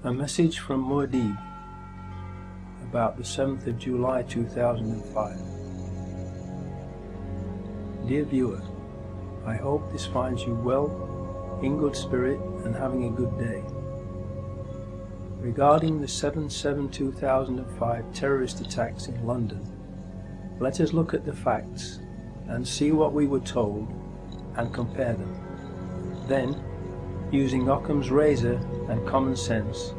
A message from Muad'Dib about the 7th of July 2005. Dear viewer, I hope this finds you well, in good spirit and having a good day. Regarding the 7/7/2005 terrorist attacks in London, let us look at the facts and see what we were told and compare them. Then, using Occam's razor and common sense,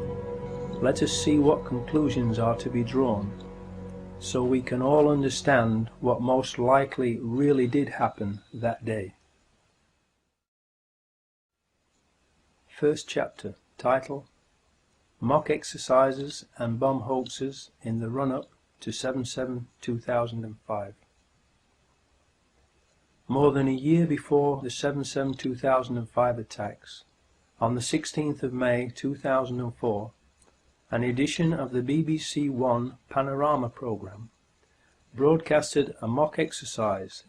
let us see what conclusions are to be drawn, so we can all understand what most likely really did happen that day. First chapter, title, Mock Exercises and Bomb Hoaxes in the Run-Up to 7/7/2005. More than a year before the 7/7/2005 attacks, on the 16th of May 2004, an edition of the BBC One Panorama programme broadcasted a mock exercise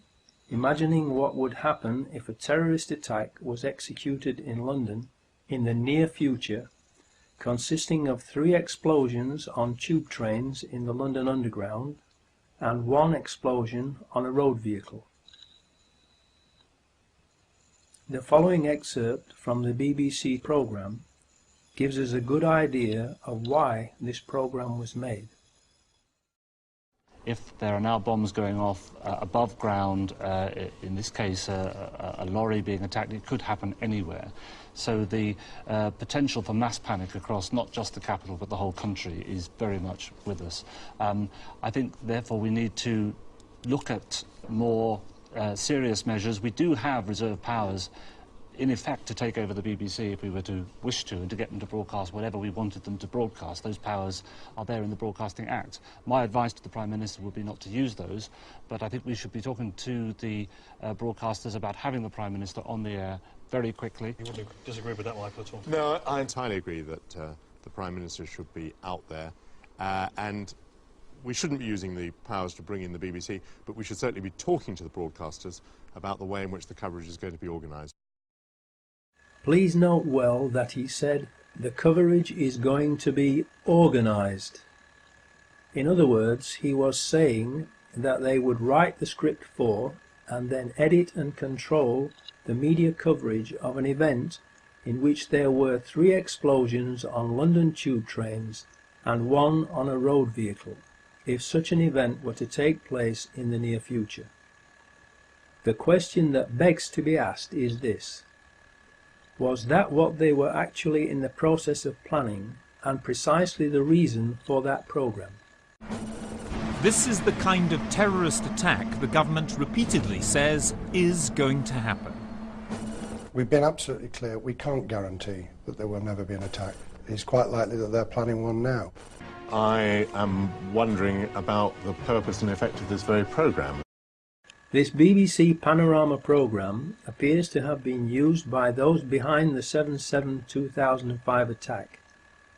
imagining what would happen if a terrorist attack was executed in London in the near future, consisting of 3 explosions on tube trains in the London Underground and 1 explosion on a road vehicle. The following excerpt from the BBC programme gives us a good idea of why this programme was made. If there are now bombs going off above ground, in this case a lorry being attacked, it could happen anywhere. So the potential for mass panic across not just the capital but the whole country is very much with us. I think therefore we need to look at more serious measures. We do have reserve powers in effect to take over the BBC if we were to wish to, and to get them to broadcast whatever we wanted them to broadcast. Those powers are there in the Broadcasting Act. My advice to the Prime Minister would be not to use those, but I think we should be talking to the broadcasters about having the Prime Minister on the air very quickly. You wouldn't disagree with that, Michael, at all? No, I entirely agree that the Prime Minister should be out there, and we shouldn't be using the powers to bring in the BBC, but we should certainly be talking to the broadcasters about the way in which the coverage is going to be organised. Please note well that he said the coverage is going to be organised. In other words, he was saying that they would write the script for and then edit and control the media coverage of an event in which there were 3 explosions on London tube trains and 1 on a road vehicle, if such an event were to take place in the near future. The question that begs to be asked is this: was that what they were actually in the process of planning, and precisely the reason for that programme? This is the kind of terrorist attack the government repeatedly says is going to happen. We've been absolutely clear, we can't guarantee that there will never be an attack. It's quite likely that they're planning one now. I am wondering about the purpose and effect of this very programme. This BBC Panorama programme appears to have been used by those behind the 7/7/2005 attack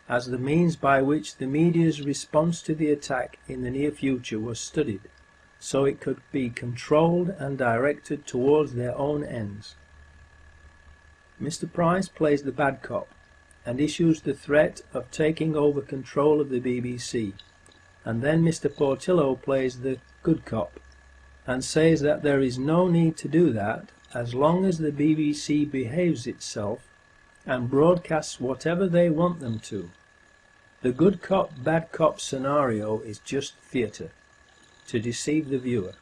as the means by which the media's response to the attack in the near future was studied, so it could be controlled and directed towards their own ends. Mr. Price plays the bad cop and issues the threat of taking over control of the BBC, and then Mr. Portillo plays the good cop and says that there is no need to do that as long as the BBC behaves itself and broadcasts whatever they want them to. The good cop, bad cop scenario is just theatre, to deceive the viewer.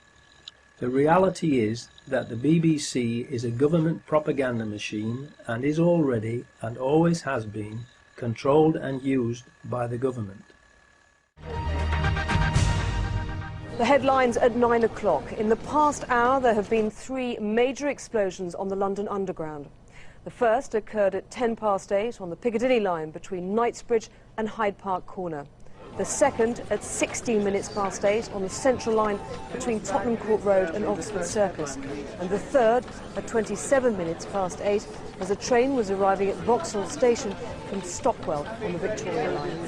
The reality is that the BBC is a government propaganda machine and is already, and always has been, controlled and used by the government. The headlines at 9 o'clock. In the past hour, there have been 3 major explosions on the London Underground. The first occurred at 8:10 on the Piccadilly line between Knightsbridge and Hyde Park Corner. The second at 8:16 on the Central line between Tottenham Court Road and Oxford Circus. And the third at 8:27 as a train was arriving at Vauxhall Station from Stockwell on the Victoria line.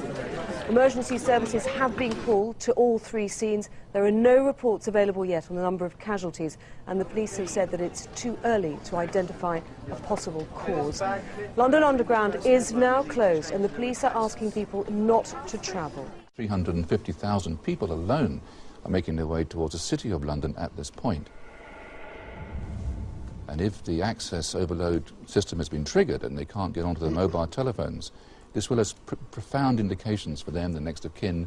Emergency services have been called to all three scenes. There are no reports available yet on the number of casualties, and the police have said that it's too early to identify a possible cause. London Underground is now closed, and the police are asking people not to travel. 350,000 people alone are making their way towards the City of London at this point. And if the access overload system has been triggered and they can't get onto their mobile telephones, this will have profound indications for them, the next of kin.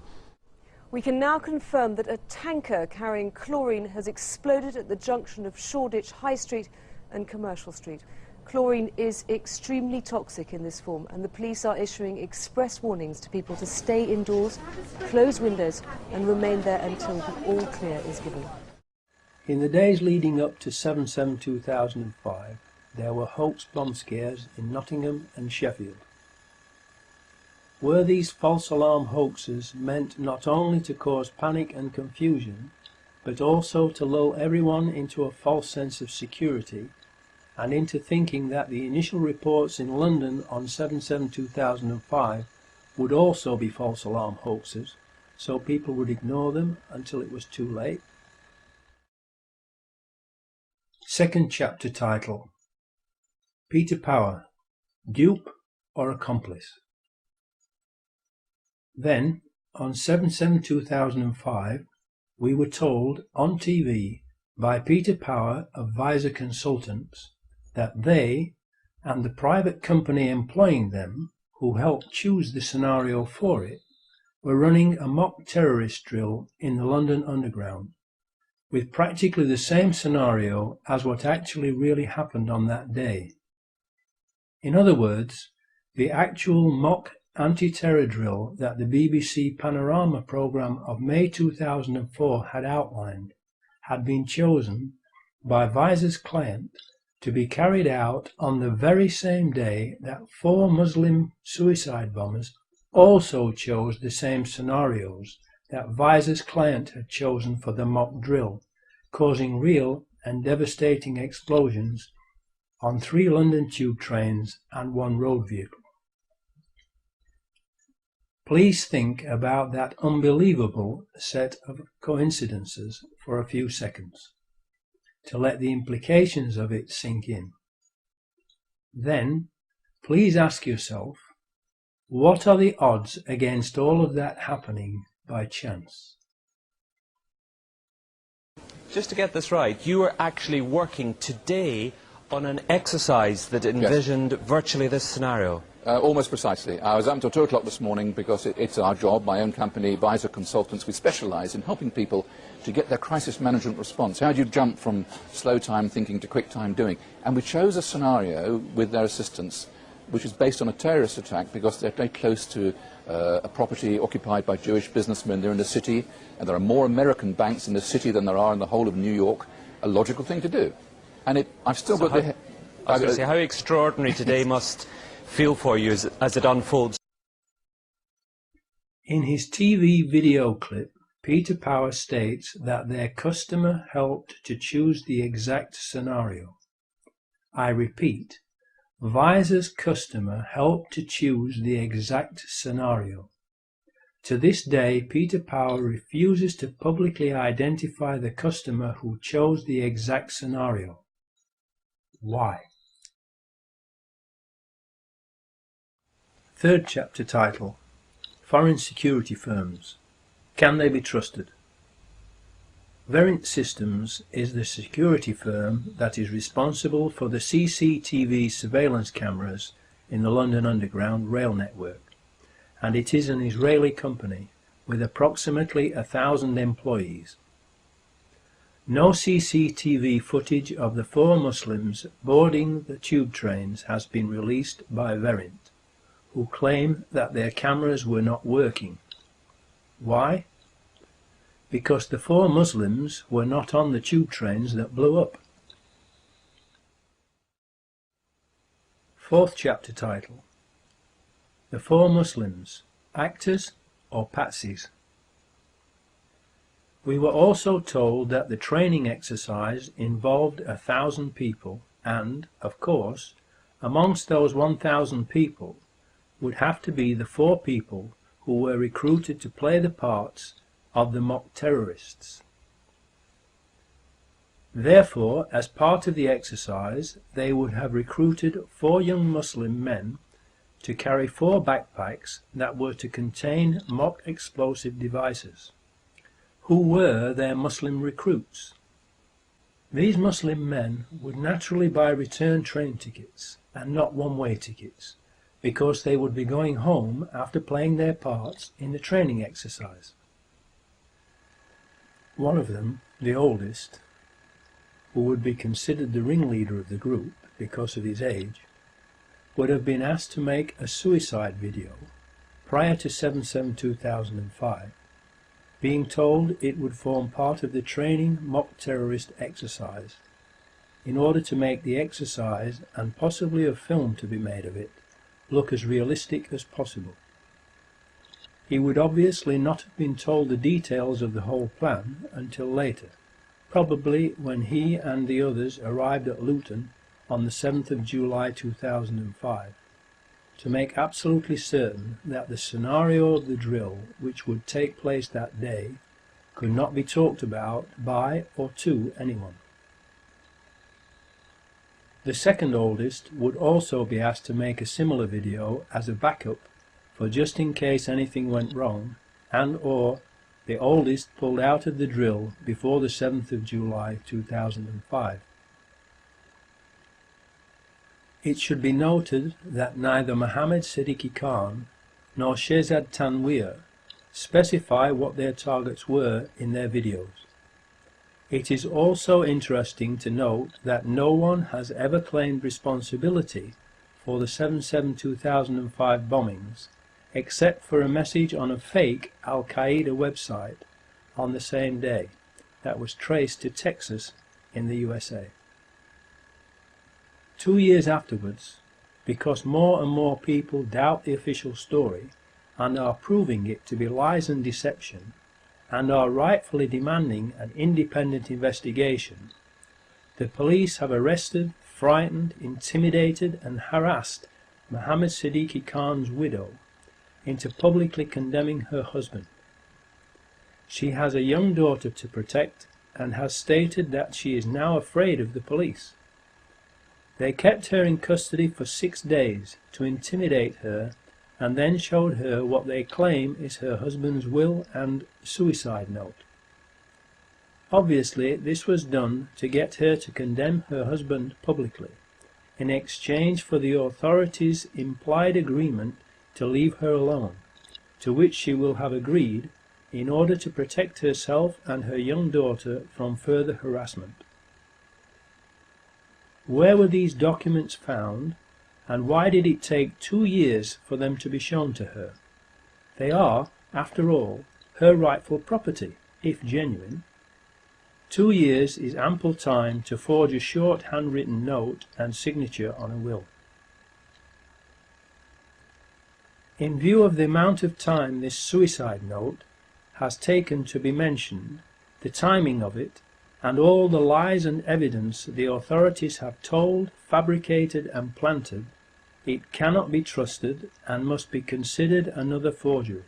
We can now confirm that a tanker carrying chlorine has exploded at the junction of Shoreditch High Street and Commercial Street. Chlorine is extremely toxic in this form, and the police are issuing express warnings to people to stay indoors, close windows and remain there until the all clear is given. In the days leading up to 7/7/2005, there were hoax bomb scares in Nottingham and Sheffield. Were these false alarm hoaxes meant not only to cause panic and confusion, but also to lull everyone into a false sense of security and into thinking that the initial reports in London on 7/7/2005 would also be false alarm hoaxes, so people would ignore them until it was too late? Second chapter title: Peter Power, Dupe or Accomplice? Then, on 7/7/2005, we were told on TV by Peter Power of Visor Consultants that they, and the private company employing them, who helped choose the scenario for it, were running a mock terrorist drill in the London Underground, with practically the same scenario as what actually really happened on that day. In other words, the actual mock anti-terror drill that the BBC Panorama programme of May 2004 had outlined had been chosen by Visor's client to be carried out on the very same day that 4 Muslim suicide bombers also chose the same scenarios that Visor's client had chosen for the mock drill, causing real and devastating explosions on 3 London tube trains and 1 road vehicle. Please think about that unbelievable set of coincidences for a few seconds, to let the implications of it sink in. Then, please ask yourself, what are the odds against all of that happening by chance? Just to get this right, you were actually working today on an exercise that envisioned virtually this scenario. Almost precisely. I was up until 2 o'clock this morning because it's our job, my own company, Visor Consultants. We specialise in helping people to get their crisis management response. How do you jump from slow time thinking to quick time doing? And we chose a scenario with their assistance which is based on a terrorist attack because they're very close to a property occupied by Jewish businessmen. They're in the city, and there are more American banks in the city than there are in the whole of New York. A logical thing to do. And I've still got the... I was going to say, how extraordinary today must feel for you as it unfolds. In his TV video clip, Peter Power states that their customer helped to choose the exact scenario. I repeat, Visor's customer helped to choose the exact scenario. To this day, Peter Power refuses to publicly identify the customer who chose the exact scenario. Why? Third chapter title: Foreign Security Firms. Can they be trusted? Verint Systems is the security firm that is responsible for the CCTV surveillance cameras in the London Underground rail network, and it is an Israeli company with approximately 1,000 employees. No CCTV footage of the 4 Muslims boarding the tube trains has been released by Verint, who claim that their cameras were not working. Why? Because the 4 Muslims were not on the tube trains that blew up. Fourth chapter title: The 4 Muslims, Actors or Patsies? We were also told that the training exercise involved 1,000 people and, of course, amongst those 1,000 people would have to be the 4 people who were recruited to play the parts of the mock terrorists. Therefore, as part of the exercise, they would have recruited 4 young Muslim men to carry 4 backpacks that were to contain mock explosive devices. Who were their Muslim recruits? These Muslim men would naturally buy return train tickets and not one-way tickets, because they would be going home after playing their parts in the training exercise. One of them, the oldest, who would be considered the ringleader of the group because of his age, would have been asked to make a suicide video prior to 7/7/2005, being told it would form part of the training mock terrorist exercise, in order to make the exercise, and possibly a film to be made of it, look as realistic as possible. He would obviously not have been told the details of the whole plan until later, probably when he and the others arrived at Luton on the 7th of July 2005, to make absolutely certain that the scenario of the drill which would take place that day could not be talked about by or to anyone. The second oldest would also be asked to make a similar video as a backup for just in case anything went wrong, and or the oldest pulled out of the drill before the 7th of July 2005. It should be noted that neither Mohammed Siddiqui Khan nor Shehzad Tanweer specify what their targets were in their videos. It is also interesting to note that no one has ever claimed responsibility for the 7/7/2005 bombings, except for a message on a fake Al-Qaeda website on the same day that was traced to Texas in the USA. 2 years afterwards, because more and more people doubt the official story and are proving it to be lies and deception, and are rightfully demanding an independent investigation, the police have arrested, frightened, intimidated and harassed Mohammed Siddiqui Khan's widow into publicly condemning her husband. She has a young daughter to protect and has stated that she is now afraid of the police. They kept her in custody for 6 days to intimidate her, and then showed her what they claim is her husband's will and suicide note. Obviously, this was done to get her to condemn her husband publicly, in exchange for the authorities' implied agreement to leave her alone, to which she will have agreed in order to protect herself and her young daughter from further harassment. Where were these documents found, and why did it take 2 years for them to be shown to her? They are, after all, her rightful property, if genuine. 2 years is ample time to forge a short handwritten note and signature on a will. In view of the amount of time this suicide note has taken to be mentioned, the timing of it, and all the lies and evidence the authorities have told, fabricated and planted, it cannot be trusted and must be considered another forgery,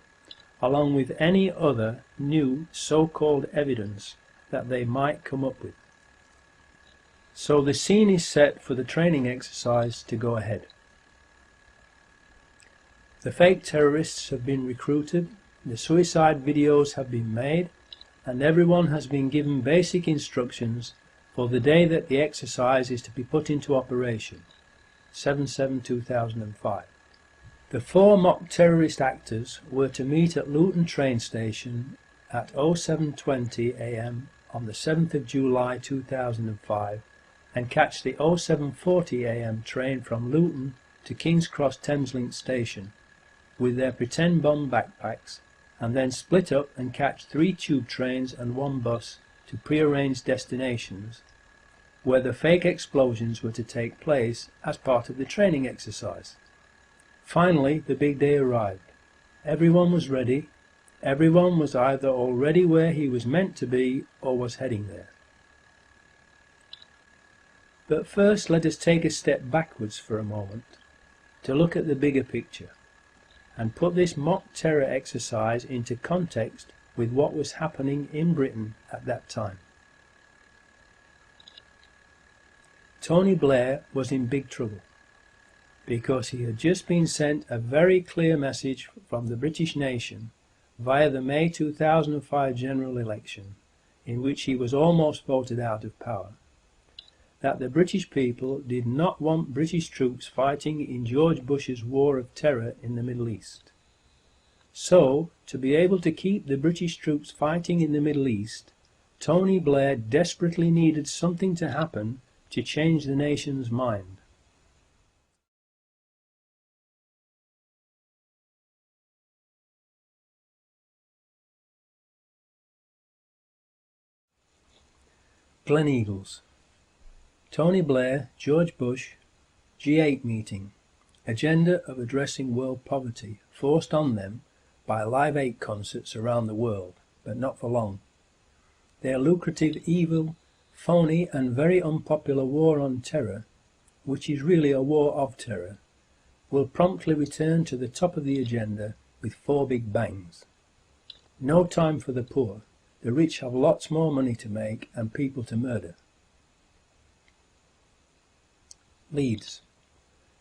along with any other new so-called evidence that they might come up with. So the scene is set for the training exercise to go ahead. The fake terrorists have been recruited, the suicide videos have been made, and everyone has been given basic instructions for the day that the exercise is to be put into operation, 7/7/2005. The 4 mock terrorist actors were to meet at Luton train station at 07:20 AM on the 7th of July 2005 and catch the 07:40 AM train from Luton to King's Cross Thameslink station with their pretend bomb backpacks, and then split up and catch 3 tube trains and 1 bus to prearranged destinations where the fake explosions were to take place as part of the training exercise. Finally, the big day arrived. Everyone was ready. Everyone was either already where he was meant to be or was heading there. But first let us take a step backwards for a moment to look at the bigger picture and put this mock terror exercise into context with what was happening in Britain at that time. Tony Blair was in big trouble because he had just been sent a very clear message from the British nation via the May 2005 general election, in which he was almost voted out of power, that the British people did not want British troops fighting in George Bush's war of terror in the Middle East. So, to be able to keep the British troops fighting in the Middle East, Tony Blair desperately needed something to happen to change the nation's mind. Gleneagles. Tony Blair, George Bush, G8 meeting. Agenda of addressing world poverty forced on them by Live 8 concerts around the world, but not for long. Their lucrative, evil, phony and very unpopular war on terror, which is really a war of terror, will promptly return to the top of the agenda with 4 big bangs. No time for the poor. The rich have lots more money to make and people to murder. Leeds,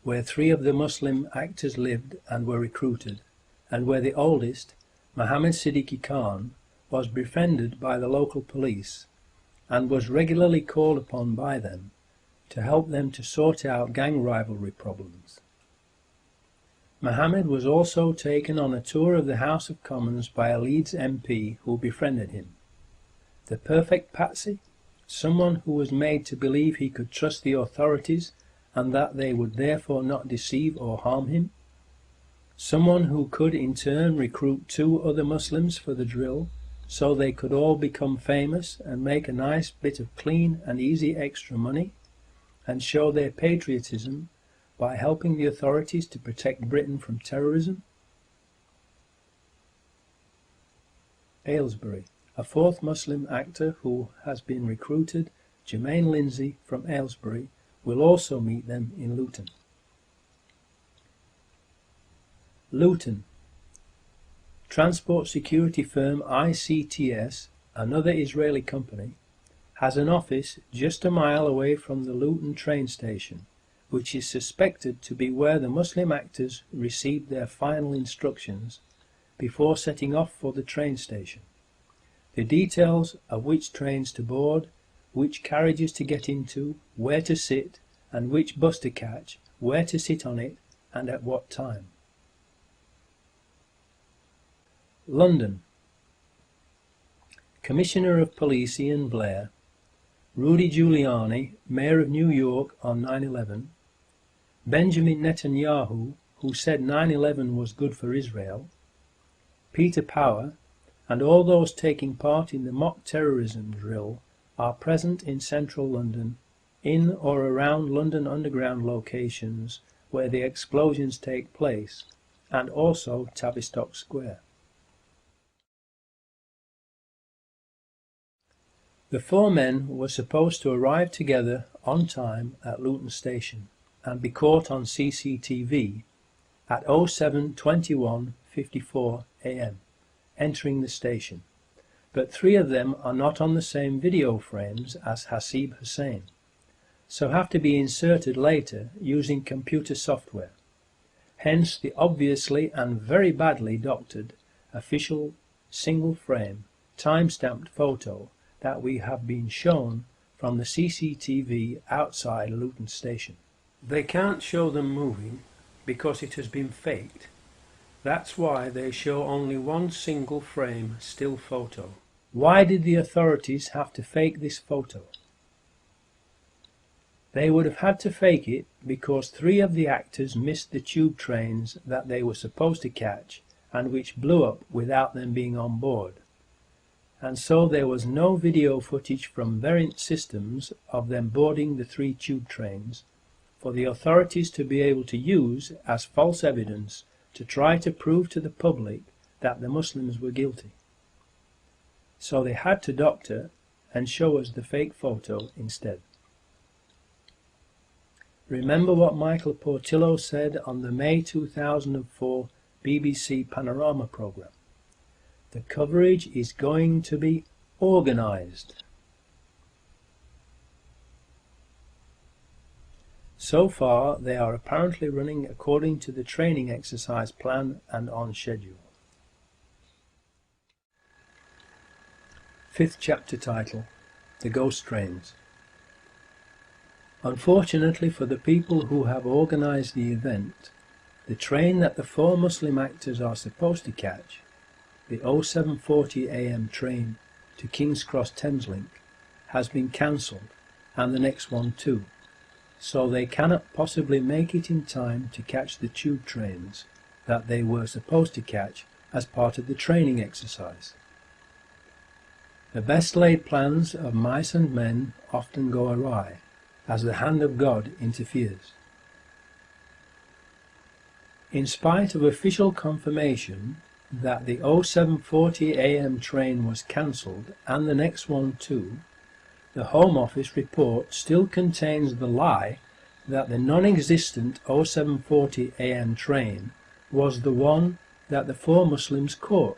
where 3 of the Muslim actors lived and were recruited, and where the oldest, Mohammed Siddiqui Khan, was befriended by the local police and was regularly called upon by them to help them to sort out gang rivalry problems. Mohammed was also taken on a tour of the House of Commons by a Leeds MP who befriended him. The perfect patsy, someone who was made to believe he could trust the authorities and that they would therefore not deceive or harm him. Someone who could in turn recruit 2 other Muslims for the drill so they could all become famous and make a nice bit of clean and easy extra money and show their patriotism by helping the authorities to protect Britain from terrorism. Aylesbury, a 4th Muslim actor who has been recruited, Jermaine Lindsay from Aylesbury, will also meet them in Luton. Luton. Transport security firm ICTS, another Israeli company, has an office just a mile away from the Luton train station, which is suspected to be where the Muslim actors received their final instructions before setting off for the train station. The details of which trains to board, which carriages to get into, where to sit, and which bus to catch, where to sit on it, and at what time. London. Commissioner of Police Ian Blair, Rudy Giuliani, Mayor of New York on 9/11, Benjamin Netanyahu, who said 9/11 was good for Israel, Peter Power, and all those taking part in the mock terrorism drill are present in central London, in or around London Underground locations where the explosions take place, and also Tavistock Square. The 4 men were supposed to arrive together on time at Luton Station and be caught on CCTV at 07:21:54 AM, entering the station, but 3 of them are not on the same video frames as Hasib Hussein, so have to be inserted later using computer software, hence the obviously and very badly doctored official single frame time-stamped photo that we have been shown from the CCTV outside Luton Station. They can't show them moving because it has been faked. That's why they show only one single frame still photo. Why did the authorities have to fake this photo? They would have had to fake it because 3 of the actors missed the tube trains that they were supposed to catch and which blew up without them being on board. And so there was no video footage from Verint Systems of them boarding the 3 tube trains for the authorities to be able to use as false evidence to try to prove to the public that the Muslims were guilty. So they had to doctor and show us the fake photo instead. Remember what Michael Portillo said on the May 2004 BBC Panorama programme. The coverage is going to be organised. So far, they are apparently running according to the training exercise plan and on schedule. Fifth chapter title, The Ghost Trains. Unfortunately for the people who have organised the event, the train that the 4 Muslim actors are supposed to catch, the 0740 AM train to King's Cross Thameslink, has been cancelled, and the next one too, so they cannot possibly make it in time to catch the tube trains that they were supposed to catch as part of the training exercise. The best laid plans of mice and men often go awry, as the hand of God interferes. In spite of official confirmation that the 0740 AM train was cancelled and the next one too, the Home Office report still contains the lie that the non-existent 0740 AM train was the one that the 4 Muslims caught.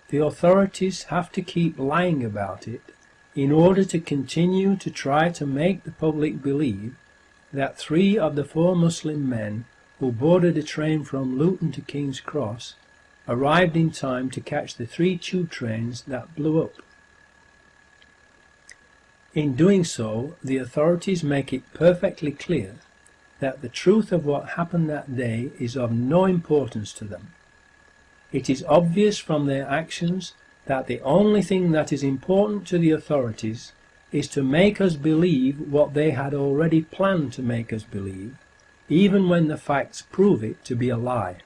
The authorities have to keep lying about it in order to continue to try to make the public believe that 3 of the 4 Muslim men who boarded a train from Luton to King's Cross arrived in time to catch the 3 tube trains that blew up. In doing so, the authorities make it perfectly clear that the truth of what happened that day is of no importance to them. It is obvious from their actions that the only thing that is important to the authorities is to make us believe what they had already planned to make us believe, even when the facts prove it to be a lie.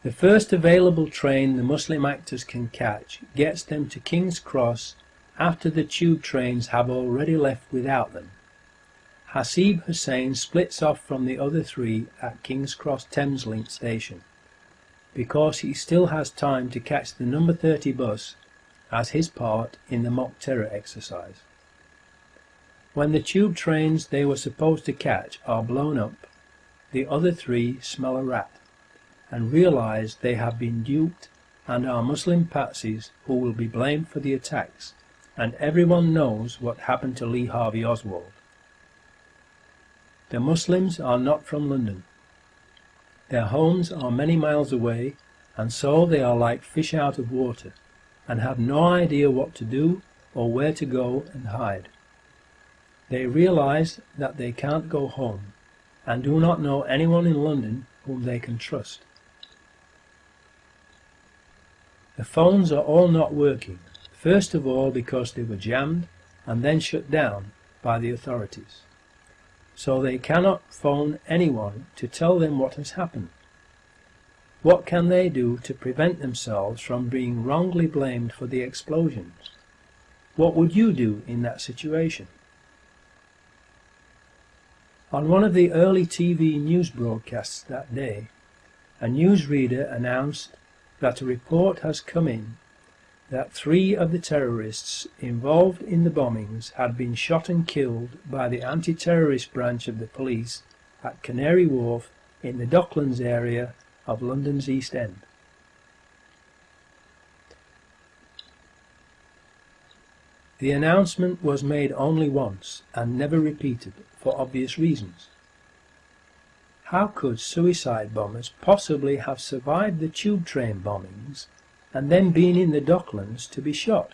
The first available train the Muslim actors can catch gets them to King's Cross after the tube trains have already left without them. Hasib Hussain splits off from the other 3 at King's Cross Thameslink station, because he still has time to catch the number 30 bus as his part in the mock terror exercise. When the tube trains they were supposed to catch are blown up, the other 3 smell a rat and realise they have been duped and are Muslim patsies who will be blamed for the attacks, and everyone knows what happened to Lee Harvey Oswald. The Muslims are not from London. Their homes are many miles away, and so they are like fish out of water, and have no idea what to do or where to go and hide. They realise that they can't go home, and do not know anyone in London whom they can trust. The phones are all not working, first of all because they were jammed and then shut down by the authorities. So they cannot phone anyone to tell them what has happened. What can they do to prevent themselves from being wrongly blamed for the explosions? What would you do in that situation? On one of the early TV news broadcasts that day, a newsreader announced that a report has come in that 3 of the terrorists involved in the bombings had been shot and killed by the anti-terrorist branch of the police at Canary Wharf in the Docklands area of London's East End. The announcement was made only once and never repeated for obvious reasons. How could suicide bombers possibly have survived the tube train bombings and then been in the Docklands to be shot?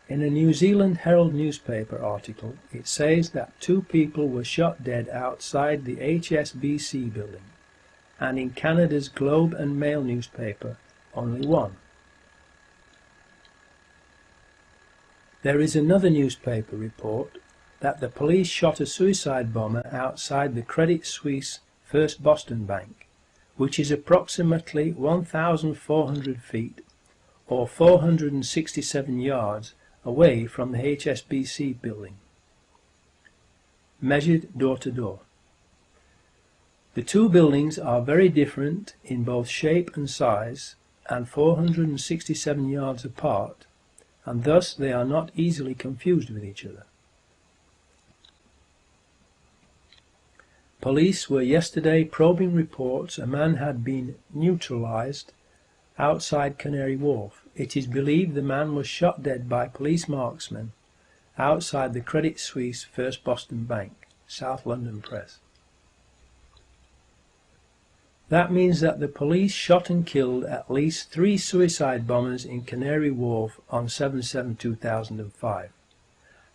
In a New Zealand Herald newspaper article, it says that 2 people were shot dead outside the HSBC building, and in Canada's Globe and Mail newspaper, only 1. There is another newspaper report that the police shot a suicide bomber outside the Credit Suisse First Boston Bank, which is approximately 1,400 feet or 467 yards away from the HSBC building, measured door to door. The 2 buildings are very different in both shape and size, and 467 yards apart, and thus they are not easily confused with each other. Police were yesterday probing reports a man had been neutralised outside Canary Wharf. It is believed the man was shot dead by police marksmen outside the Credit Suisse First Boston Bank. South London Press. That means that the police shot and killed at least 3 suicide bombers in Canary Wharf on 7/7/2005.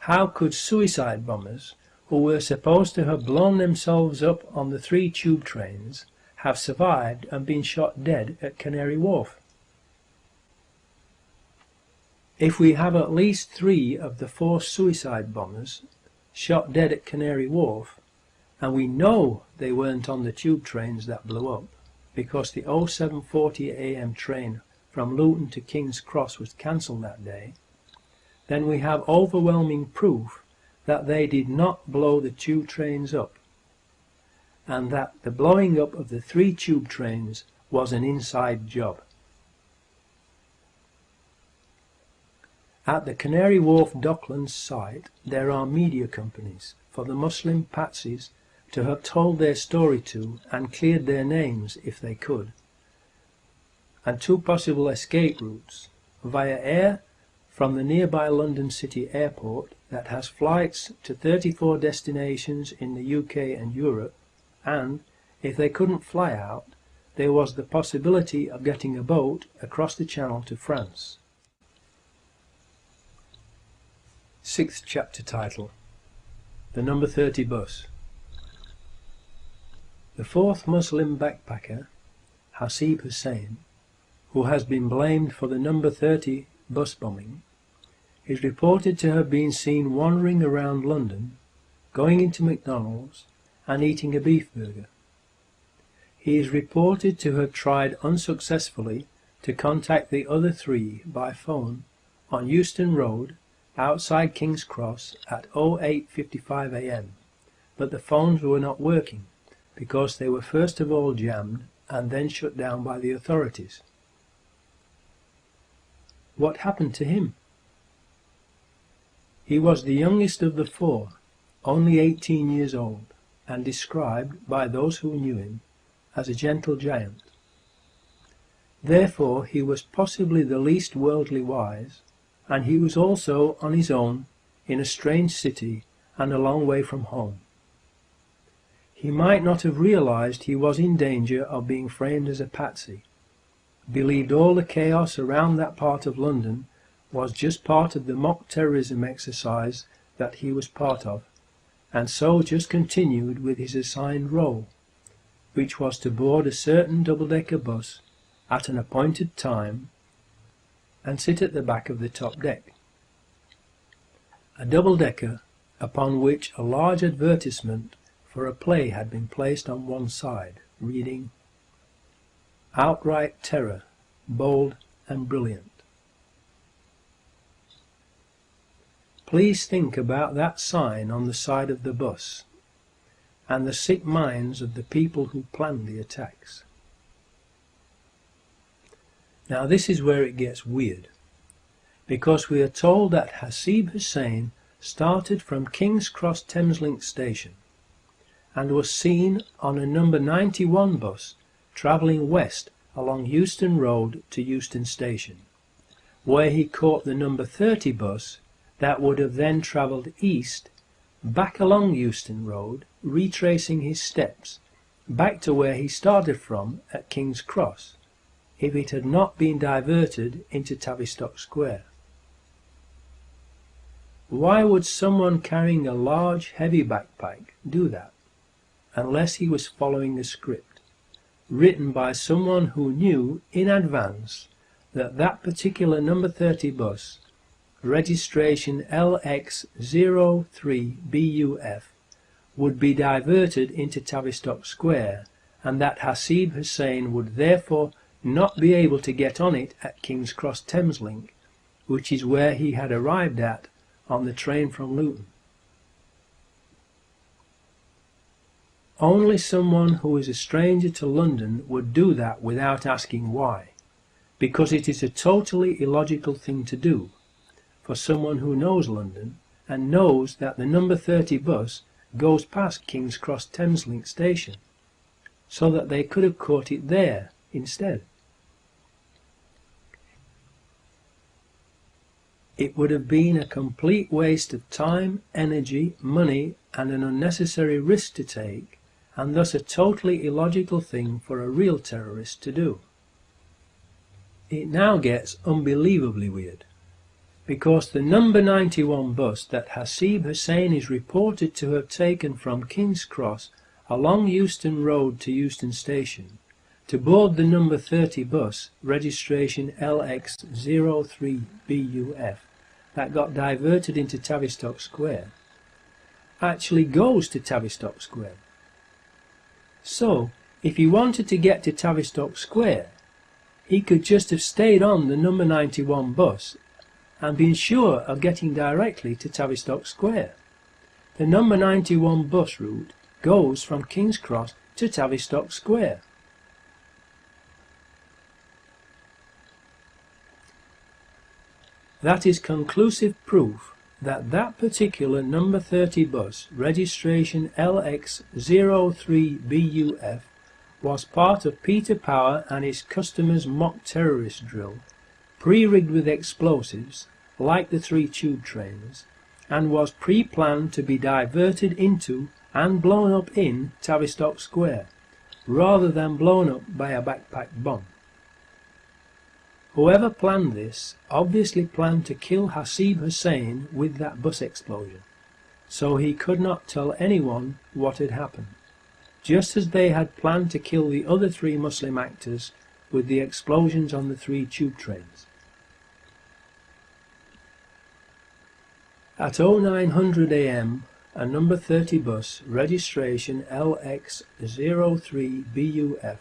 How could suicide bombers, who were supposed to have blown themselves up on the 3 tube trains, have survived and been shot dead at Canary Wharf? If we have at least 3 of the 4 suicide bombers shot dead at Canary Wharf, and we know they weren't on the tube trains that blew up, because the 07:40 AM train from Luton to King's Cross was cancelled that day, then we have overwhelming proof that they did not blow the tube trains up, and that the blowing up of the 3 tube trains was an inside job. At the Canary Wharf Docklands site there are media companies for the Muslim patsies to have told their story to and cleared their names if they could, and 2 possible escape routes: via air from the nearby London City Airport that has flights to 34 destinations in the UK and Europe, and, if they couldn't fly out, there was the possibility of getting a boat across the Channel to France. 6th chapter title: The number 30 bus. The 4th Muslim backpacker, Hasib Hussain, who has been blamed for the number 30 bus bombing, is reported to have been seen wandering around London, going into McDonald's and eating a beef burger. He is reported to have tried unsuccessfully to contact the other 3 by phone on Euston Road outside King's Cross at 08:55 AM, but the phones were not working because they were first of all jammed and then shut down by the authorities. What happened to him? He was the youngest of the 4, only 18 years old, and described by those who knew him as a gentle giant. Therefore he was possibly the least worldly wise, and he was also on his own in a strange city and a long way from home. He might not have realized he was in danger of being framed as a patsy, believed all the chaos around that part of London was just part of the mock terrorism exercise that he was part of, and so just continued with his assigned role, which was to board a certain double-decker bus at an appointed time and sit at the back of the top deck. A double-decker upon which a large advertisement for a play had been placed on one side, reading, "Outright Terror, Bold and Brilliant." Please think about that sign on the side of the bus and the sick minds of the people who planned the attacks. Now this is where it gets weird, because we are told that Hasib Hussain started from King's Cross Thameslink station and was seen on a number 91 bus travelling west along Euston Road to Euston Station, where he caught the number 30 bus that would have then travelled east back along Euston Road, retracing his steps back to where he started from at King's Cross, if it had not been diverted into Tavistock Square. Why would someone carrying a large, heavy backpack do that, unless he was following a script, written by someone who knew in advance that that particular number 30 bus, registration LX03BUF, would be diverted into Tavistock Square, and that Hasib Hussain would therefore not be able to get on it at King's Cross Thameslink, which is where he had arrived at on the train from Luton. Only someone who is a stranger to London would do that without asking why, because it is a totally illogical thing to do for someone who knows London and knows that the number 30 bus goes past King's Cross Thameslink station, so that they could have caught it there instead. It would have been a complete waste of time, energy, money, and an unnecessary risk to take, and thus a totally illogical thing for a real terrorist to do. It now gets unbelievably weird, because the number 91 bus that Hasib Hussain is reported to have taken from King's Cross along Euston Road to Euston Station to board the number 30 bus, registration LX03BUF, that got diverted into Tavistock Square, actually goes to Tavistock Square. So, if he wanted to get to Tavistock Square, he could just have stayed on the number 91 bus and been sure of getting directly to Tavistock Square. The number 91 bus route goes from King's Cross to Tavistock Square. That is conclusive proof that that particular number 30 bus, registration LX03BUF, was part of Peter Power and his customers' mock terrorist drill, pre-rigged with explosives, like the 3 tube trains, and was pre-planned to be diverted into and blown up in Tavistock Square, rather than blown up by a backpack bomb. Whoever planned this obviously planned to kill Hasib Hussain with that bus explosion, so he could not tell anyone what had happened, just as they had planned to kill the other 3 Muslim actors with the explosions on the 3 tube trains. At 0900 AM, a number 30 bus, registration LX03BUF,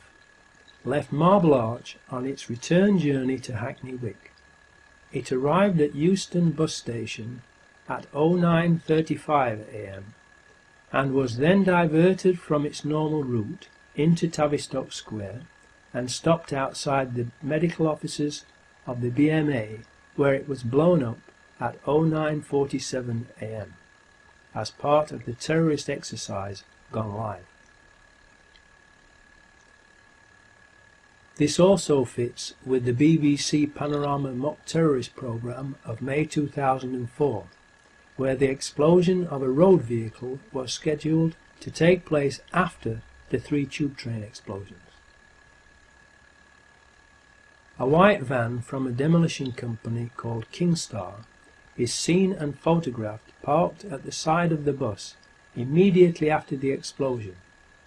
left Marble Arch on its return journey to Hackney Wick. It arrived at Euston bus station at 09:35 AM and was then diverted from its normal route into Tavistock Square and stopped outside the medical offices of the BMA, where it was blown up at 09:47 AM as part of the terrorist exercise gone live. This also fits with the BBC Panorama mock terrorist programme of May 2004, where the explosion of a road vehicle was scheduled to take place after the 3 tube train explosions. A white van from a demolition company called Kingstar is seen and photographed parked at the side of the bus immediately after the explosion,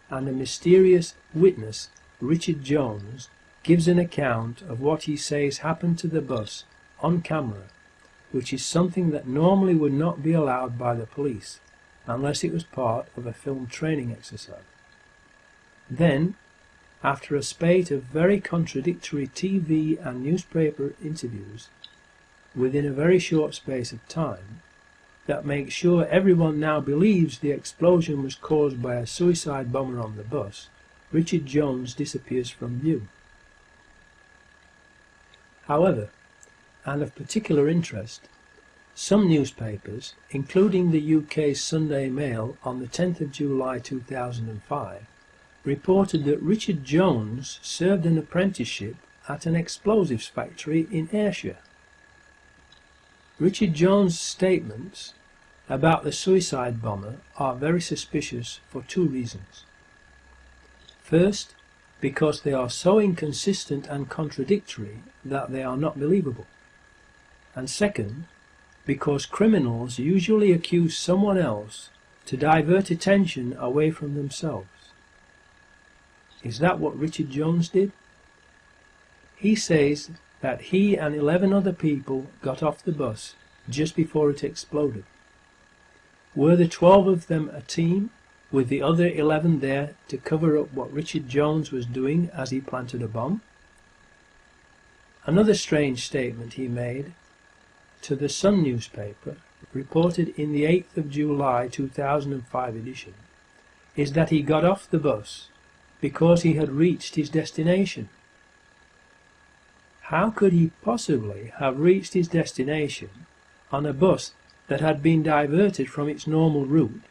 and a mysterious witness, Richard Jones, gives an account of what he says happened to the bus on camera, which is something that normally would not be allowed by the police unless it was part of a film training exercise. Then, after a spate of very contradictory TV and newspaper interviews within a very short space of time, that makes sure everyone now believes the explosion was caused by a suicide bomber on the bus, Richard Jones disappears from view. However, and of particular interest, some newspapers, including the UK's Sunday Mail on the 10th of July 2005, reported that Richard Jones served an apprenticeship at an explosives factory in Ayrshire. Richard Jones' statements about the suicide bomber are very suspicious for 2 reasons. First, because they are so inconsistent and contradictory that they are not believable. And second, because criminals usually accuse someone else to divert attention away from themselves. Is that what Richard Jones did? He says that he and 11 other people got off the bus just before it exploded. Were the 12 of them a team, with the other 11 there to cover up what Richard Jones was doing as he planted a bomb? Another strange statement he made to the Sun newspaper, reported in the 8th of July 2005 edition, is that he got off the bus because he had reached his destination. How could he possibly have reached his destination on a bus that had been diverted from its normal route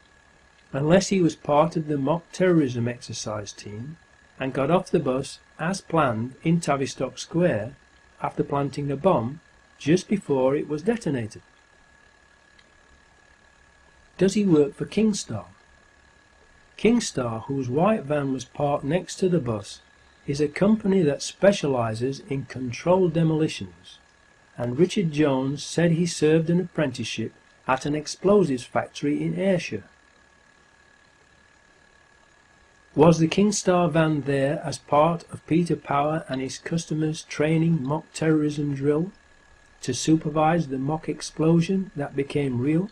unless he was part of the mock terrorism exercise team and got off the bus as planned in Tavistock Square after planting a bomb just before it was detonated. Does he work for Kingstar? Kingstar, whose white van was parked next to the bus, is a company that specialises in controlled demolitions, and Richard Jones said he served an apprenticeship at an explosives factory in Ayrshire. Was the Kingstar van there as part of Peter Power and his customers' training mock terrorism drill to supervise the mock explosion that became real?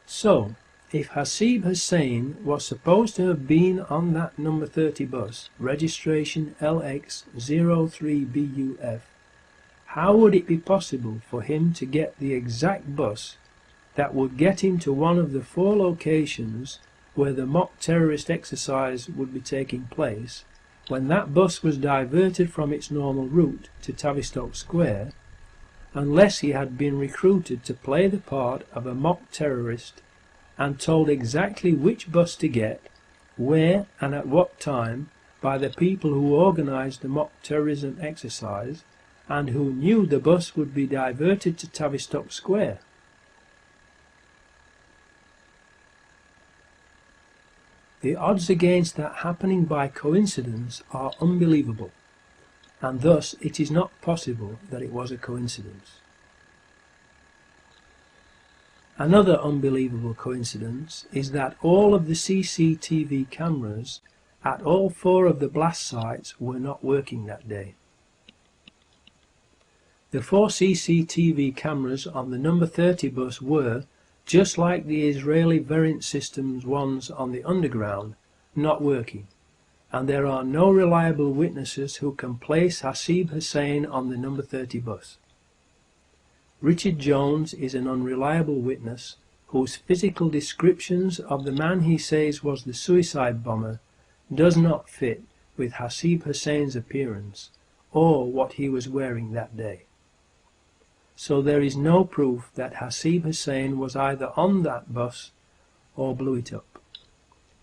So, if Hasib Hussain was supposed to have been on that number 30 bus, registration LX03BUF, how would it be possible for him to get the exact bus that would get him to one of the 4 locations where the mock terrorist exercise would be taking place, when that bus was diverted from its normal route to Tavistock Square, unless he had been recruited to play the part of a mock terrorist and told exactly which bus to get, where and at what time by the people who organised the mock terrorism exercise and who knew the bus would be diverted to Tavistock Square. The odds against that happening by coincidence are unbelievable, and thus it is not possible that it was a coincidence. Another unbelievable coincidence is that all of the CCTV cameras at all 4 of the blast sites were not working that day. The 4 CCTV cameras on the number 30 bus were, just like the Israeli Verint Systems ones on the Underground, not working, and there are no reliable witnesses who can place Hasib Hussain on the number 30 bus. Richard Jones is an unreliable witness whose physical descriptions of the man he says was the suicide bomber does not fit with Hasib Hussain's appearance or what he was wearing that day. So there is no proof that Hasib Hussain was either on that bus or blew it up.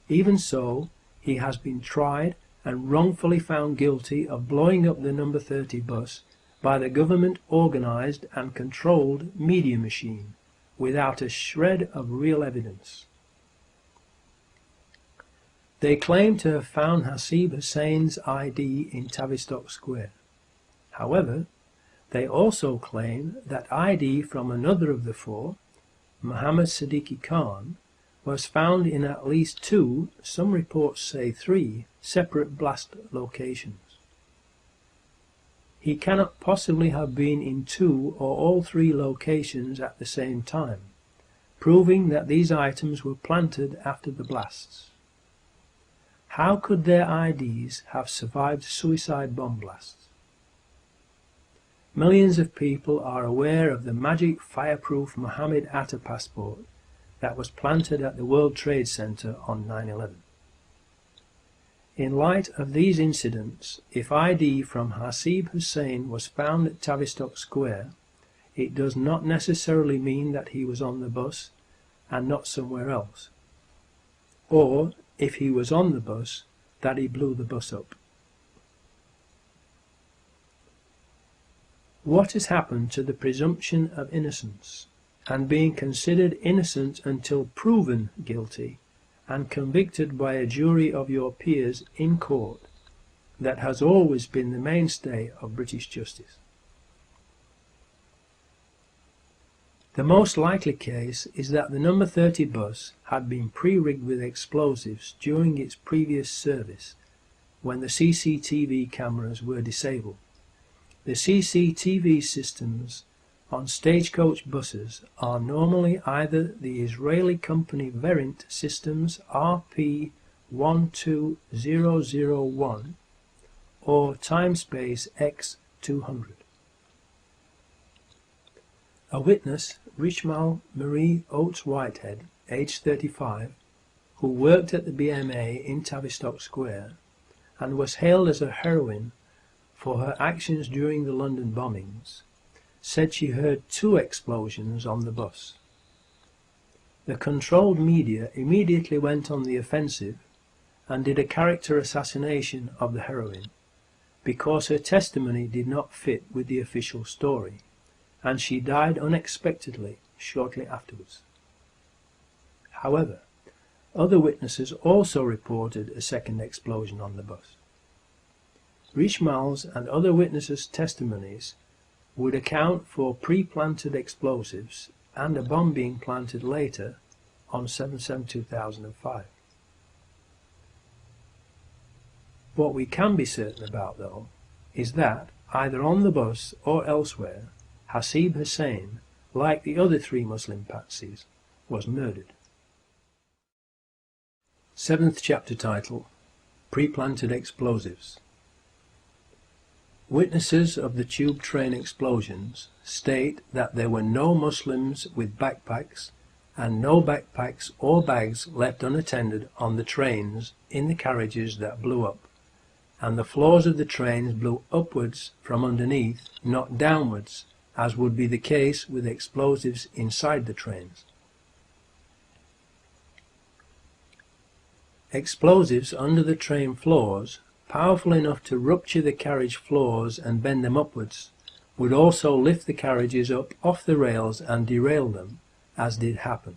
Even so, he has been tried and wrongfully found guilty of blowing up the number 30 bus by the government-organised and controlled media machine, without a shred of real evidence. They claim to have found Hasib Hussain's ID in Tavistock Square. However, they also claim that ID from another of the 4, Mohammed Siddiqui Khan, was found in at least 2, some reports say 3, separate blast locations. He cannot possibly have been in 2 or all 3 locations at the same time, proving that these items were planted after the blasts. How could their IDs have survived suicide bomb blasts? Millions of people are aware of the magic fireproof Mohammed Atta passport that was planted at the World Trade Center on 9/11. In light of these incidents, if ID from Hasib Hussain was found at Tavistock Square, it does not necessarily mean that he was on the bus and not somewhere else. Or, if he was on the bus, that he blew the bus up. What has happened to the presumption of innocence, and being considered innocent until proven guilty, and convicted by a jury of your peers in court, that has always been the mainstay of British justice? The most likely case is that the number 30 bus had been pre-rigged with explosives during its previous service, when the CCTV cameras were disabled. The CCTV systems on stagecoach buses are normally either the Israeli company Verint Systems RP12001 or Timespace X200. A witness, Richmal Marie Oates Whitehead, aged 35, who worked at the BMA in Tavistock Square and was hailed as a heroine for her actions during the London bombings, said she heard 2 explosions on the bus. The controlled media immediately went on the offensive and did a character assassination of the heroine, because her testimony did not fit with the official story, and she died unexpectedly shortly afterwards. However, other witnesses also reported a second explosion on the bus. Richmal's and other witnesses' testimonies would account for pre-planted explosives and a bomb being planted later on 7/7/2005. What we can be certain about, though, is that, either on the bus or elsewhere, Hasib Hussain, like the other 3 Muslim patsies, was murdered. 7th chapter title, Pre-planted explosives. Witnesses of the tube train explosions state that there were no Muslims with backpacks and no backpacks or bags left unattended on the trains in the carriages that blew up, and the floors of the trains blew upwards from underneath, not downwards, as would be the case with explosives inside the trains. Explosives under the train floors, powerful enough to rupture the carriage floors and bend them upwards, would also lift the carriages up off the rails and derail them, as did happen.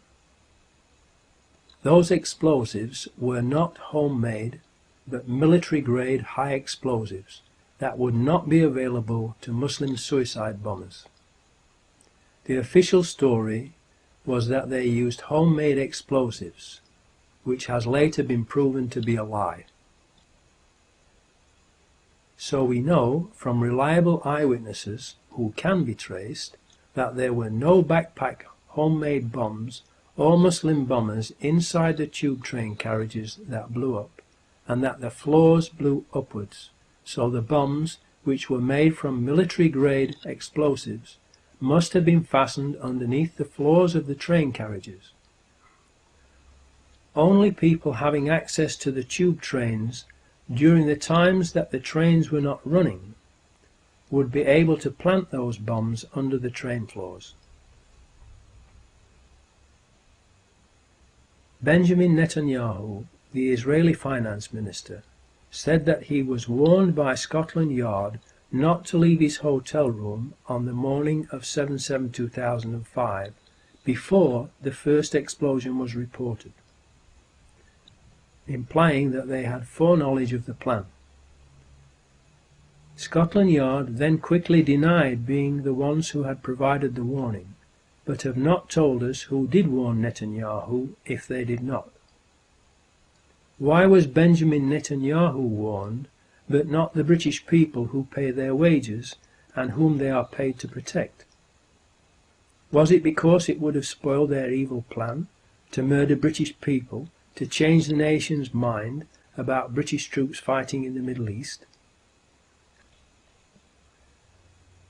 Those explosives were not homemade, but military-grade high explosives that would not be available to Muslim suicide bombers. The official story was that they used homemade explosives, which has later been proven to be a lie. So we know from reliable eyewitnesses who can be traced that there were no backpack homemade bombs or Muslim bombers inside the tube train carriages that blew up, and that the floors blew upwards, so the bombs, which were made from military-grade explosives, must have been fastened underneath the floors of the train carriages. Only people having access to the tube trains during the times that the trains were not running would be able to plant those bombs under the train floors. Benjamin Netanyahu, the Israeli finance minister, said that he was warned by Scotland Yard not to leave his hotel room on the morning of 7/7/2005 before the first explosion was reported, implying that they had foreknowledge of the plan. Scotland Yard then quickly denied being the ones who had provided the warning, but have not told us who did warn Netanyahu if they did not. Why was Benjamin Netanyahu warned, but not the British people who pay their wages and whom they are paid to protect? Was it because it would have spoiled their evil plan to murder British people, to change the nation's mind about British troops fighting in the Middle East?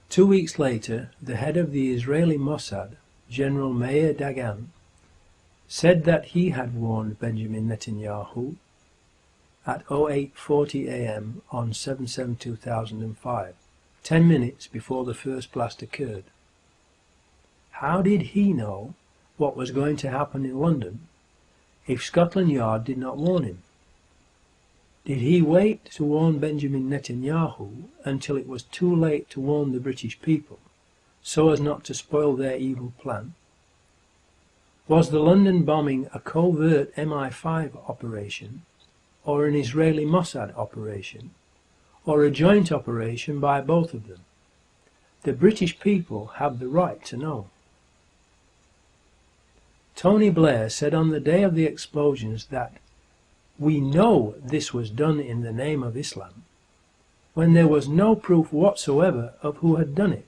2 weeks later, the head of the Israeli Mossad, General Meir Dagan, said that he had warned Benjamin Netanyahu at 08:40 a.m. on 7/7/2005, 10 minutes before the first blast occurred. How did he know what was going to happen in London if Scotland Yard did not warn him? Did he wait to warn Benjamin Netanyahu until it was too late to warn the British people, so as not to spoil their evil plan? Was the London bombing a covert MI5 operation, or an Israeli Mossad operation, or a joint operation by both of them? The British people have the right to know. Tony Blair said on the day of the explosions that "we know this was done in the name of Islam," when there was no proof whatsoever of who had done it,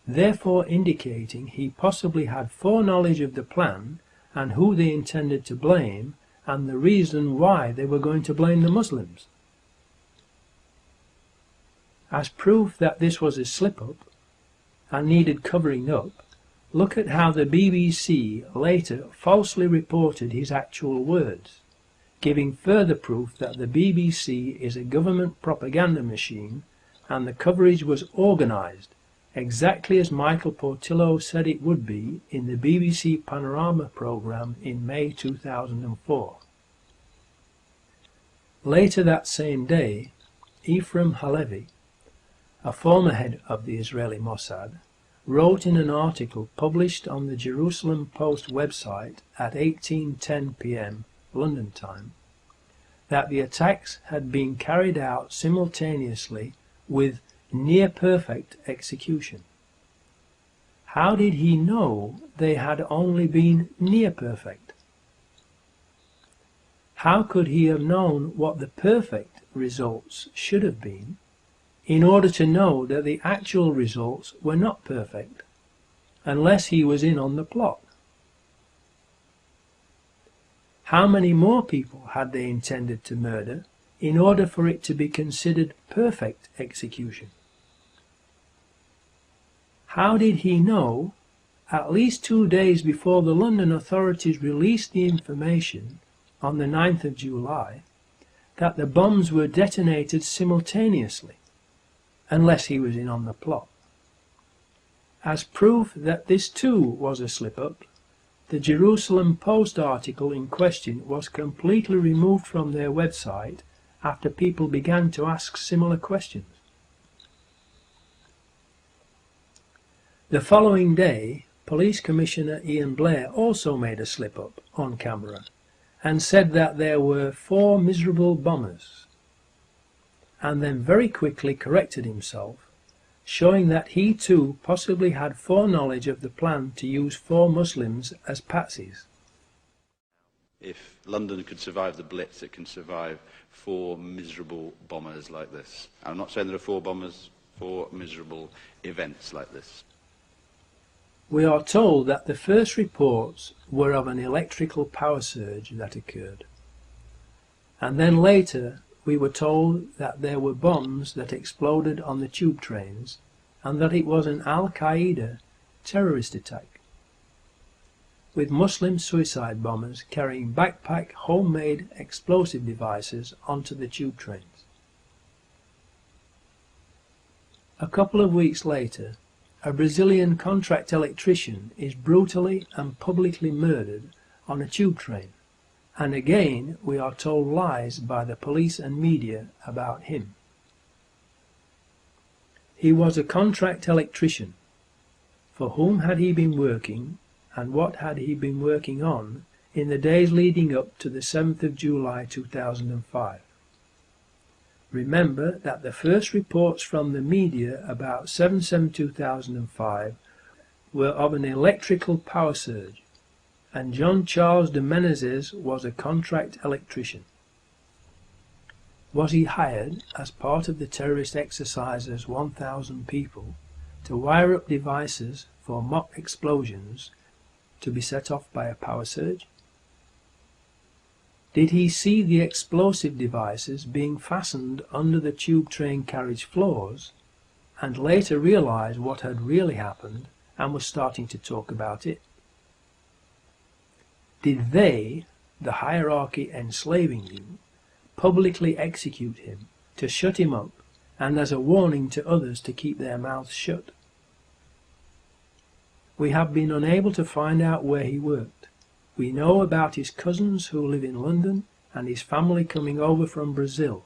therefore indicating he possibly had foreknowledge of the plan and who they intended to blame and the reason why they were going to blame the Muslims. As proof that this was a slip-up and needed covering up, look at how the BBC later falsely reported his actual words, giving further proof that the BBC is a government propaganda machine and the coverage was organised, exactly as Michael Portillo said it would be in the BBC Panorama programme in May 2004. Later that same day, Ephraim Halevi, a former head of the Israeli Mossad, wrote in an article published on the Jerusalem Post website at 18:10 p.m. London time that the attacks had been carried out simultaneously with near-perfect execution. How did he know they had only been near-perfect? How could he have known what the perfect results should have been in order to know that the actual results were not perfect, unless he was in on the plot? How many more people had they intended to murder in order for it to be considered perfect execution? How did he know, at least 2 days before the London authorities released the information on the 9th of July, that the bombs were detonated simultaneously, unless he was in on the plot? As proof that this too was a slip-up, the Jerusalem Post article in question was completely removed from their website after people began to ask similar questions. The following day, Police Commissioner Ian Blair also made a slip-up on camera and said that there were 4 miserable bombers, and then very quickly corrected himself, showing that he too possibly had foreknowledge of the plan to use 4 Muslims as patsies. If London could survive the Blitz, it can survive 4 miserable bombers like this. I'm not saying there are 4 bombers, 4 miserable events like this. We are told that the first reports were of an electrical power surge that occurred, and then later we were told that there were bombs that exploded on the tube trains and that it was an Al-Qaeda terrorist attack, with Muslim suicide bombers carrying backpack homemade explosive devices onto the tube trains. A couple of weeks later, a Brazilian contract electrician is brutally and publicly murdered on a tube train, and again we are told lies by the police and media about him. He was a contract electrician. For whom had he been working, and what had he been working on in the days leading up to the 7th of July 2005? Remember that the first reports from the media about 7/7/2005 were of an electrical power surge, and John Charles de Menezes was a contract electrician. Was he hired as part of the terrorist exercise's 1,000 people to wire up devices for mock explosions to be set off by a power surge? Did he see the explosive devices being fastened under the tube train carriage floors and later realize what had really happened and was starting to talk about it? Did they, the hierarchy enslaving you, publicly execute him to shut him up and as a warning to others to keep their mouths shut? We have been unable to find out where he worked. We know about his cousins who live in London and his family coming over from Brazil,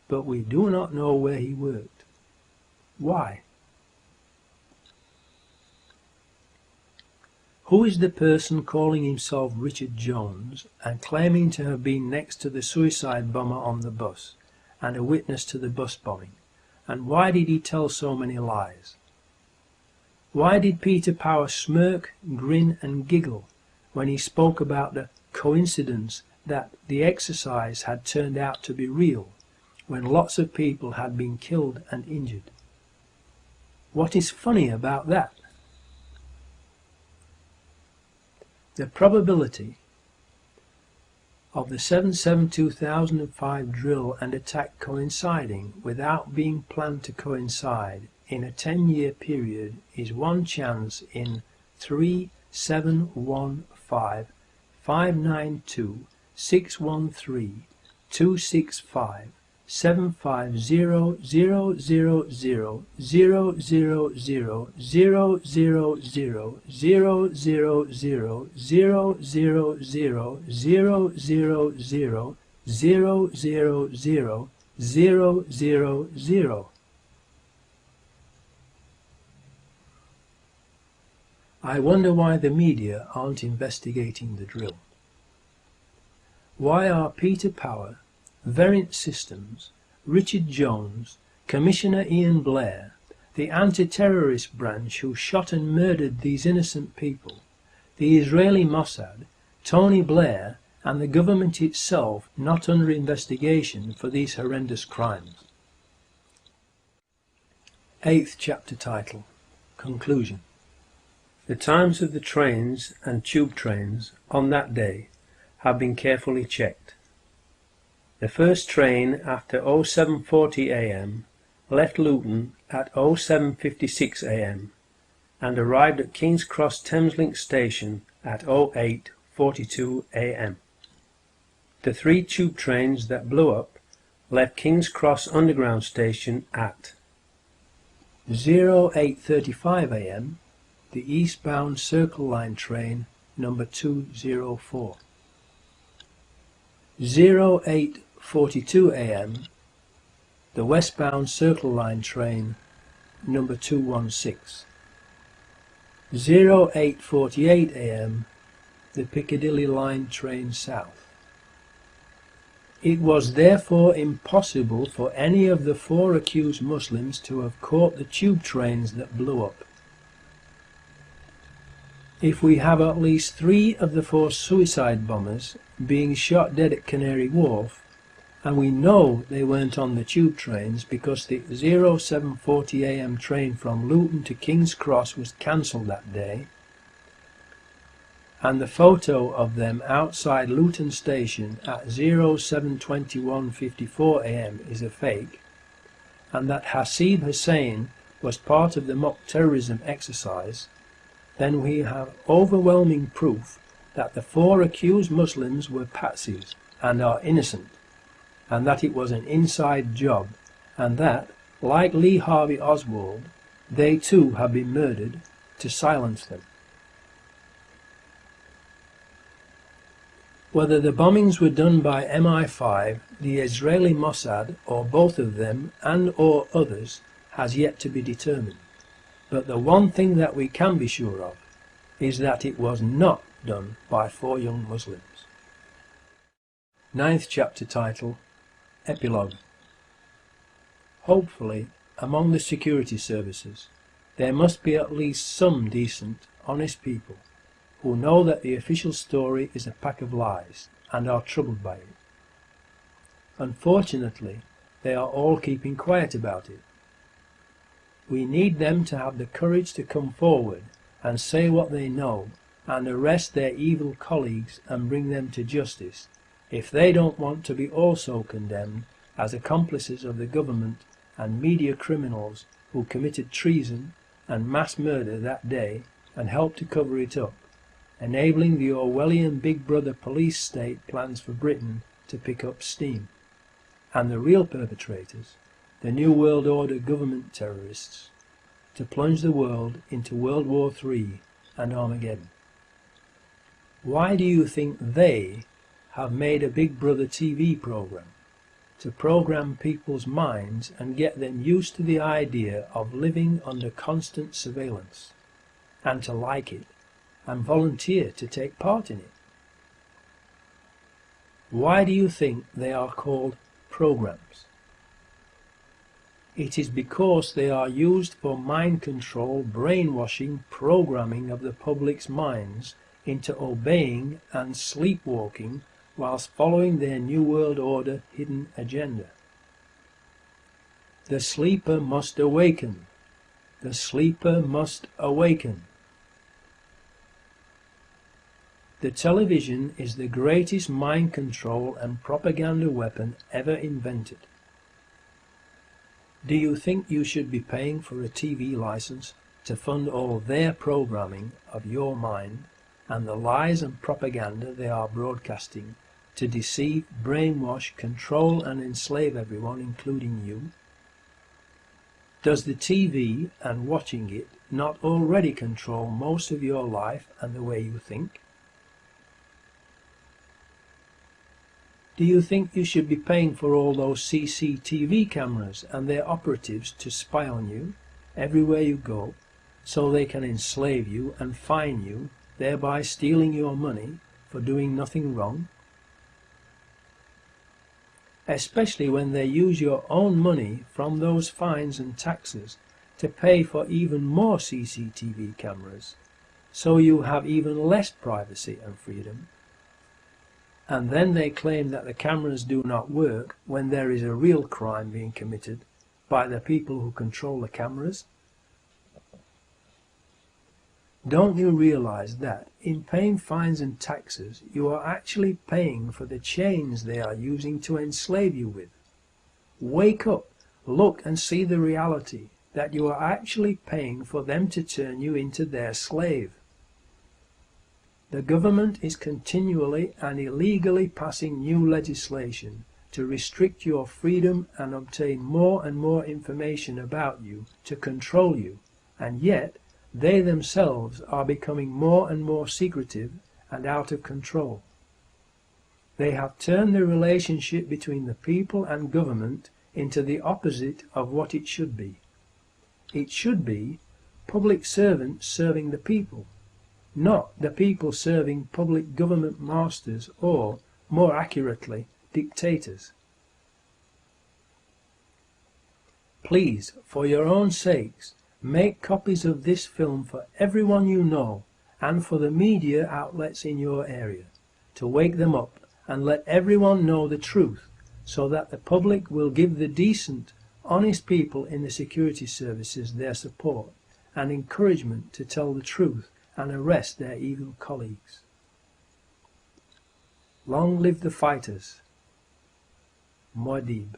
but we do not know where he worked. Why? Who is the person calling himself Richard Jones and claiming to have been next to the suicide bomber on the bus and a witness to the bus bombing? And why did he tell so many lies? Why did Peter Power smirk, grin and giggle when he spoke about the coincidence that the exercise had turned out to be real when lots of people had been killed and injured? What is funny about that? The probability of the 7/7/2005 drill and attack coinciding without being planned to coincide in a 10-year period is 1 chance in 3,715,592,613,265 $000,000,000,000,000,000,000,000,000,000,000,000,000. I wonder why the media aren't investigating the drill. Why are Peter Power, Verint Systems, Richard Jones, Commissioner Ian Blair, the anti-terrorist branch who shot and murdered these innocent people, the Israeli Mossad, Tony Blair, and the government itself not under investigation for these horrendous crimes? 8th chapter title, Conclusion. The times of the trains and tube trains on that day have been carefully checked. The first train after 0740 AM left Luton at 0756 AM and arrived at King's Cross Thameslink station at 0842 AM. The 3 tube trains that blew up left King's Cross Underground station at 0835 AM, the eastbound Circle Line train number 204. 0842 AM, the westbound Circle Line train number 216. 0848 AM, the Piccadilly Line train south. It was therefore impossible for any of the 4 accused Muslims to have caught the tube trains that blew up. If we have at least 3 of the 4 suicide bombers being shot dead at Canary Wharf, and we know they weren't on the tube trains because the 0740 AM train from Luton to King's Cross was cancelled that day, and the photo of them outside Luton station at 0721:54 AM is a fake, and that Hasib Hussain was part of the mock terrorism exercise, then we have overwhelming proof that the 4 accused Muslims were patsies and are innocent, and that it was an inside job, and that, like Lee Harvey Oswald, they too have been murdered to silence them. Whether the bombings were done by MI5, the Israeli Mossad, or both of them and or others has yet to be determined. But the one thing that we can be sure of is that it was not done by 4 young Muslims. 9th chapter title, Epilogue. Hopefully, among the security services, there must be at least some decent, honest people who know that the official story is a pack of lies and are troubled by it. Unfortunately, they are all keeping quiet about it. We need them to have the courage to come forward and say what they know and arrest their evil colleagues and bring them to justice if they don't want to be also condemned as accomplices of the government and media criminals who committed treason and mass murder that day and helped to cover it up, enabling the Orwellian Big Brother police state plans for Britain to pick up steam, and the real perpetrators, the New World Order government terrorists, to plunge the world into World War III and Armageddon. Why do you think they have made a Big Brother TV program? To program people's minds and get them used to the idea of living under constant surveillance, and to like it, and volunteer to take part in it. Why do you think they are called programs? It is because they are used for mind control, brainwashing, programming of the public's minds into obeying and sleepwalking whilst following their New World Order hidden agenda. The sleeper must awaken. The sleeper must awaken. The television is the greatest mind control and propaganda weapon ever invented. Do you think you should be paying for a TV license to fund all their programming of your mind and the lies and propaganda they are broadcasting to deceive, brainwash, control and enslave everyone, including you? Does the TV and watching it not already control most of your life and the way you think? Do you think you should be paying for all those CCTV cameras and their operatives to spy on you everywhere you go, so they can enslave you and fine you, thereby stealing your money for doing nothing wrong? Especially when they use your own money from those fines and taxes to pay for even more CCTV cameras, so you have even less privacy and freedom. And then they claim that the cameras do not work when there is a real crime being committed by the people who control the cameras. Don't you realize that in paying fines and taxes you are actually paying for the chains they are using to enslave you with? Wake up, look and see the reality that you are actually paying for them to turn you into their slave. The government is continually and illegally passing new legislation to restrict your freedom and obtain more and more information about you to control you, and yet they themselves are becoming more and more secretive and out of control. They have turned the relationship between the people and government into the opposite of what it should be. It should be public servants serving the people, not the people serving public government masters or, more accurately, dictators. Please, for your own sakes, make copies of this film for everyone you know and for the media outlets in your area, to wake them up and let everyone know the truth, so that the public will give the decent, honest people in the security services their support and encouragement to tell the truth and arrest their evil colleagues. Long live the fighters. Muad'Dib.